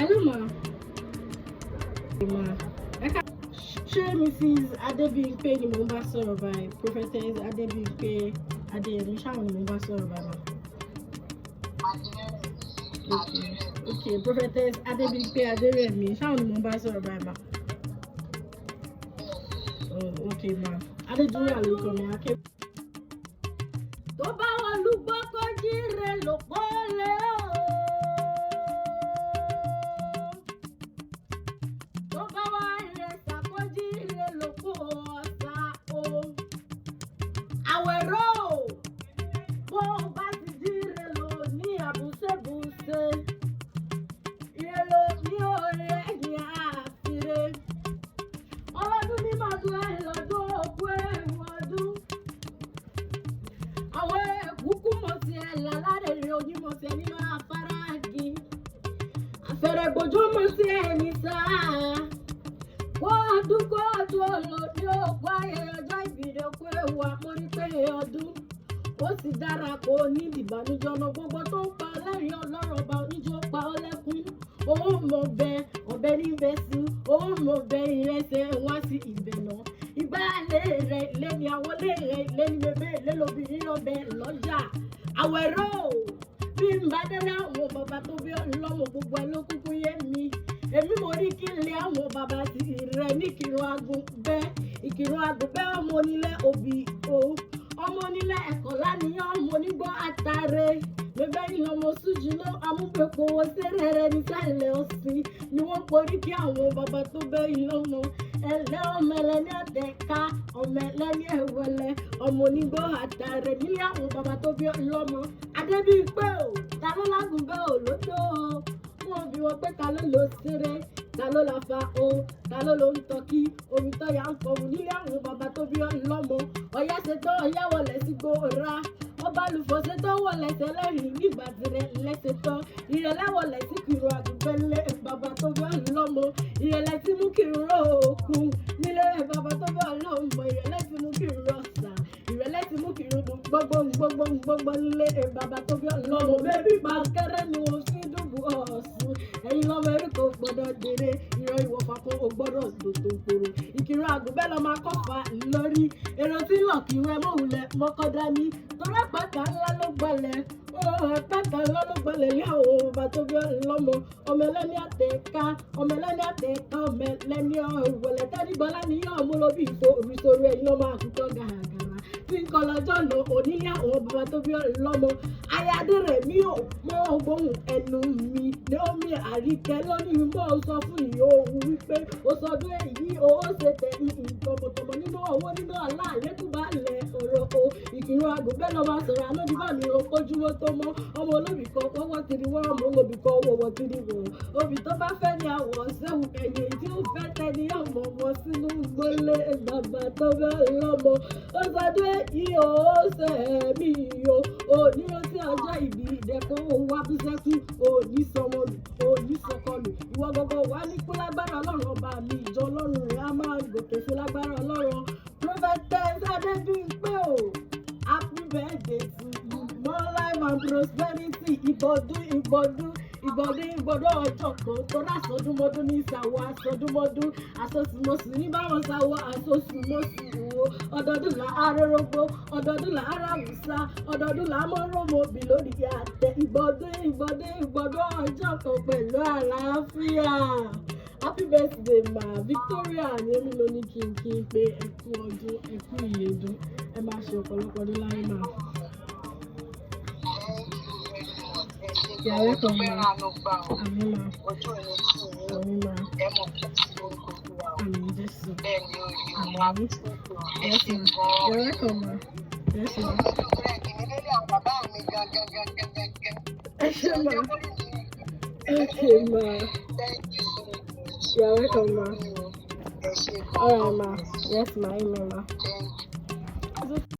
Hello, ma. Ṣé Mrs. Adebimpe ni mo ń bá sọ̀rọ̀ báyìí? Prophetess Adebimpe Adeyemi ṣáwọn ni mo ń bá sọ̀rọ̀ báyìí? Okay, Prophetess Adebimpe Adeyemi ṣáwọn ni mo ń bá sọ̀rọ̀ báyìí ma? Okay ma. Adéjúwé àlùkò mi akẹ́. Tó bá wọn lùgbọ́ kó jíire lò pọ́lẹ́ o. Tó bá wá ìrẹsà kó jíire lò pọ́ ọ̀sà o. Àwẹ̀rọ̀ bó bá ti jíire lò ní àbùsẹ̀bùsẹ̀. Ìrẹ̀lò ní òye ẹ̀yìn àfìrè. Ọlọ́dún ní màdùn ẹ̀ lọ́dún òkú ẹ̀rù ọdún. Àwọn èkúkú mọ̀ sí ẹ̀ lálẹ́ rẹ̀ onímọ̀ sí ẹ̀ nínú afárá agi. Àfẹ̀rẹ̀ gbòjó mọ̀ sí ẹ̀ ní sáà. Kóòdù ọ̀lọ́ ní òkú ayẹyẹ ọjọ́ ìbìrẹ̀ òkú ẹ̀wù àmọ́rípẹ́ ọdún. Ó sì dára kó ní ìbànújẹ́ ọ̀nà gbogbo tó ń pa ọlẹ́rìí ọlọ́rọ̀ ọba oníjó pa ọlẹ́kùn. Owó mọ̀ bẹ́ẹ̀ ọ̀bẹ ní bẹ́ẹ̀ sí. Owó mọ̀ bẹ́ẹ̀ ìrẹsẹ̀ wá sí ibẹ̀ náà. Ìgbà lé rẹ̀ lẹ́ni àwọn lé rẹ̀ lẹ́ni bèbè lélobìnrin ọbẹ̀ lọ́jà. Àwẹ̀rọ̀ bí n bá délé àwọn bàbá tó bí ọlọ́mọ gbogbo ẹ̀ ló kúkú yé mi. Èmi mo rí kí n lé àwọn bàbá ti rẹ̀ ní ÌKìRUN AGUNBÉ ọmọ onílé òbí o. Ọmọ onílé ẹ̀kọ́ lánìyàn ọmọ onígbọ́ àtàrẹ. Bẹ́ẹ̀ ni ọmọ Sújì ló amúgbèpọ̀ owó sẹ́rẹ̀ẹ́rẹ́ nísàlẹ̀ ọ̀sìn ni wọ́n porí kí àwọn bàbá tó bẹ́ẹ̀ lọ́mọ. Ẹ̀lẹ́ ọmọ ẹlẹ́ni àtẹ̀ká ọmọ ẹlẹ́ni ẹ̀wẹ̀lẹ̀ ọmọ onígbọ́ àtàrẹ nílé àwọn bàbá tó bí lọ́mọ. Adébímpé o, ta ló lágùnbé o lódò o? Wọ́n bí wọn pé ta ló lọ ṣeré, ta ló la fa o, ta ló lọ ń tọ́kí, omi tó yà ń fọwọ́ nílé àwọn bàbá tó bí lọ́mọ. Ọ̀yá ṣe tó ọ̀yá wọlé sí gbòòrà. Ọba lùfọ̀ṣẹ́ tó wọlé tẹ́lẹ̀rìn nígbà tirẹ̀ lẹ́sẹ̀ tán. Ìrẹ̀lẹ̀ wọlé sí ÌKìRUN AGUNBÉ nílé bàbá tó bí lọ́mọ. Ìrẹ̀lẹ̀ tí mú ＫìRUN òkun nílé bàbá tó bí lọ́mọ. Ìrẹ̀lẹ̀ tí mú ＫìRUN ọ̀sà. Ìrẹ̀lẹ̀ tí mú KìRUN gbogbo nílé bàbá tó bí lọ́mọ. Bébí pàkẹ́rẹ́ ni wọ́n fi dùbù ọ̀sùn. Ẹ̀yin lọ́mọ erí kò gbọ́dọ̀ dèrè. Ìran ìwọ̀fà kò gbọ́dọ̀ dòdò kòrò. ÌKìRUN AGUNBÉ lọ máa kọ́fà lórí. Èrò tí lọ kí wẹ́ mọ̀wulẹ̀ mọ́kọ́dá ní. Torí àpáta ńlá ló gbalẹ̀. Àpáta ńlá ló gbalẹ̀ ní àwọn bàbá tó bí lọ́mọ. Ọmọ ẹlẹ́ni àtẹ̀ká, ọmọ ẹlẹ́ni àtẹ̀ká, ọmọ ẹlẹ́ni ìwọ̀lẹ̀ tẹ́nigbọ́lá ní yọ̀ mú lóbi ìṣòro ẹ̀yin lọ́mọ àkùkọ gàràgàrà. Tí nǹkan lọ́jọ́ lọ onílé àwọn bàbá tó bí lọ́mọ. Ayáde rẹ̀ mi ò mọ ohun ẹnu mi. Naomi Àríkẹ́ lónìí mọ́ sọ fún ìyóòwú wípé ó sọdún èyí ó ṣe tẹ̀ ìtọ̀mọ̀tọ̀mọ̀ nínú owó nínú aláàlẹ́kùnbalẹ̀ ọ̀rọ̀ o. ÌKìRUN AGUNBÉ lọ́ máa sọ̀rọ̀ alójúbà mi ò kójúmọ́ tó mọ́. Ọmọ olóbì kan wọ́wọ́ ti di wọ́n, ọmọ olóbì kan wọ́wọ́ ti di wọ́n. Obì tó bá fẹ́ ni àwọ̀ sẹ́wù ẹ̀yìn tí ó fẹ́ tẹ ní ọmọ wọn sínú gbólé bàbá tó bẹ́ lọ́mọ. Ó sọdún èyí ó ṣe mí o. Òní ló sí ọjọ́ ìbí ìdẹ́kọ̀ owó abúsẹ́kù. Òní sọmọlù, òní sọkọlù. Ìwọ gbogbo wà ní kú lágbára Ọlọ́run ọba mi. Ìjọ Ọlọ́run rẹ̀ á máa gòkè sí lágbára Ọlọ́run. Prophetess Adebimpe o. Happy birthday to you. More life and prosperity. Ìgbọ̀dún ọjọ́ kan tó rà sọdúnmọ́dún ní ìsàwọ̀ àsọdúnmọ́dún. Àsọsùmọ́sù ní báwọn sáwọ́ àsọsùmọ́sù wo. Ọdọọdún là á rọ́rọ́gbó, ọdọọdún là á ràwùsá, ọdọọdún là á mọ́rọ́mọ́bì lórí àtẹ. Ìgbọ̀dún ọjọ́ kan pẹ̀lú àlàáfíà. Happy birthday ma Victoria ni èmi ló ní kí n pé ẹkú ọdún ẹkú ìyèdún. Ẹ máa ṣe ọ̀pọ̀lọpọ̀ ọdún láyé máa. You're welcome, ma. Àmín, ma. Àmín, ma. Àmín, Jésù. Àmín. Yes, ma. You're welcome, ma. Yes, ma. Ẹ ṣé, ma. Okay, ma. You're welcome, ma. All right, ma. Yes, ma. Amen, ma.